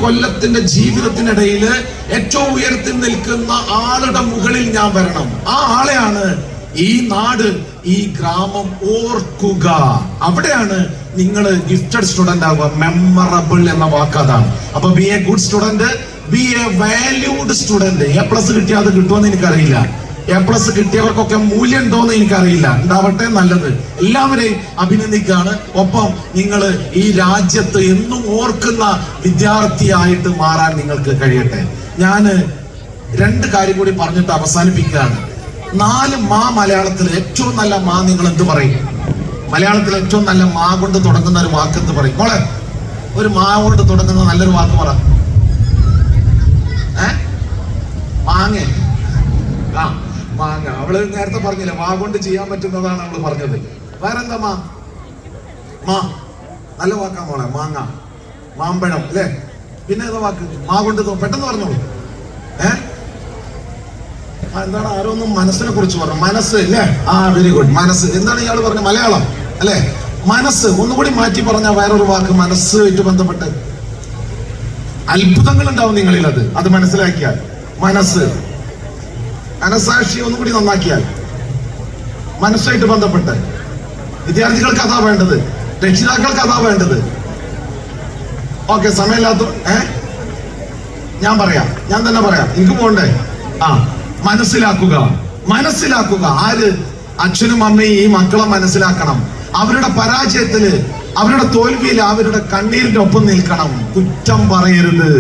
കൊല്ലത്തിന്റെ ജീവിതത്തിനിടയിൽ ഏറ്റവും ഉയരത്തിൽ നിൽക്കുന്ന ആളുടെ മുകളിൽ ഞാൻ വരണം. ആ ആളെയാണ് ഈ നാട്, ഈ ഗ്രാമം ഓർക്കുക. അവിടെയാണ് നിങ്ങൾ ഗിഫ്റ്റഡ് സ്റ്റുഡന്റ് ആവുക. മെമ്മറബിൾ എന്ന വാക്ക് അതാണ്. അപ്പൊ B A good student, B A valued student. A+ കിട്ടിയാൽ അത് കിട്ടുമെന്ന് എനിക്കറിയില്ല. A+ കിട്ടിയവർക്കൊക്കെ മൂല്യം ഉണ്ടോന്ന് എനിക്കറിയില്ല. ഉണ്ടാവട്ടെ, നല്ലത്. എല്ലാവരെയും അഭിനന്ദിക്കാണ്. ഒപ്പം നിങ്ങൾ ഈ രാജ്യത്ത് എന്നും ഓർക്കുന്ന വിദ്യാർത്ഥിയായിട്ട് മാറാൻ നിങ്ങൾക്ക് കഴിയട്ടെ. ഞാൻ 2 കാര്യം കൂടി പറഞ്ഞിട്ട് അവസാനിപ്പിക്കുകയാണ്. 4 മാ മലയാളത്തിൽ ഏറ്റവും നല്ല മാ നിങ്ങൾ എന്ത് പറയും? മലയാളത്തിൽ ഏറ്റവും നല്ല മാ കൊണ്ട് തുടങ്ങുന്ന ഒരു വാക്ക് എന്ത് പറയും? മോളെ, ഒരു മാ കൊണ്ട് തുടങ്ങുന്ന നല്ലൊരു വാക്ക് പറ. മാങ്ങ. ആ, മാങ്ങ. അവള് നേരത്തെ പറഞ്ഞില്ലേ, മാ കൊണ്ട് ചെയ്യാൻ പറ്റുന്നതാണ് അവള് പറഞ്ഞത്. വേറെന്താ? മാ നല്ല വാക്കാ മോളെ. മാങ്ങ, മാമ്പഴം അല്ലേ? പിന്നെ ഏതാ വാക്ക്? മാ കൊണ്ട് പെട്ടെന്ന് പറഞ്ഞോളൂ. എന്താണ്? ആരോ ഒന്നും മനസ്സിനെ കുറിച്ച് പറഞ്ഞു. മനസ്സ് അല്ലേ? ആ, വെരി ഗുഡ്. മനസ്സ്. എന്താണ് ഇയാൾ പറഞ്ഞ? മലയാളം അല്ലേ? മനസ്സ്. ഒന്നുകൂടി മാറ്റി പറഞ്ഞ വേറൊരു വാക്ക് മനസ്സുമായിട്ട് ബന്ധപ്പെട്ട് അത്ഭുതങ്ങൾ ഉണ്ടാവും നിങ്ങളിൽ. അത് മനസ്സിലാക്കിയാൽ. മനസ്സ്, മനസാക്ഷി ഒന്നുകൂടി നന്നാക്കിയാൽ, മനസ്സായിട്ട് ബന്ധപ്പെട്ട് വിദ്യാർത്ഥികൾക്ക് അതാ വേണ്ടത്, രക്ഷിതാക്കൾക്ക് അതാ വേണ്ടത്. ഓക്കെ, സമയമില്ലാത്ത ഞാൻ തന്നെ പറയാം. എനിക്ക് പോണ്ടേ? ആ, മനസ്സിലാക്കുക. ആര്? അച്ഛനും അമ്മയും ഈ മക്കളെ മനസ്സിലാക്കണം. അവരുടെ പരാജയത്തില്, അവരുടെ തോൽവിയിൽ, അവരുടെ കണ്ണീരിന്റെ ഒപ്പം നിൽക്കണം. കുറ്റം പറയരുത്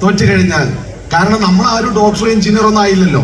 തോറ്റു കഴിഞ്ഞാൽ. കാരണം നമ്മൾ ആരും ഡോക്ടറോ എഞ്ചിനീയറോ ഒന്നും ആയില്ലല്ലോ.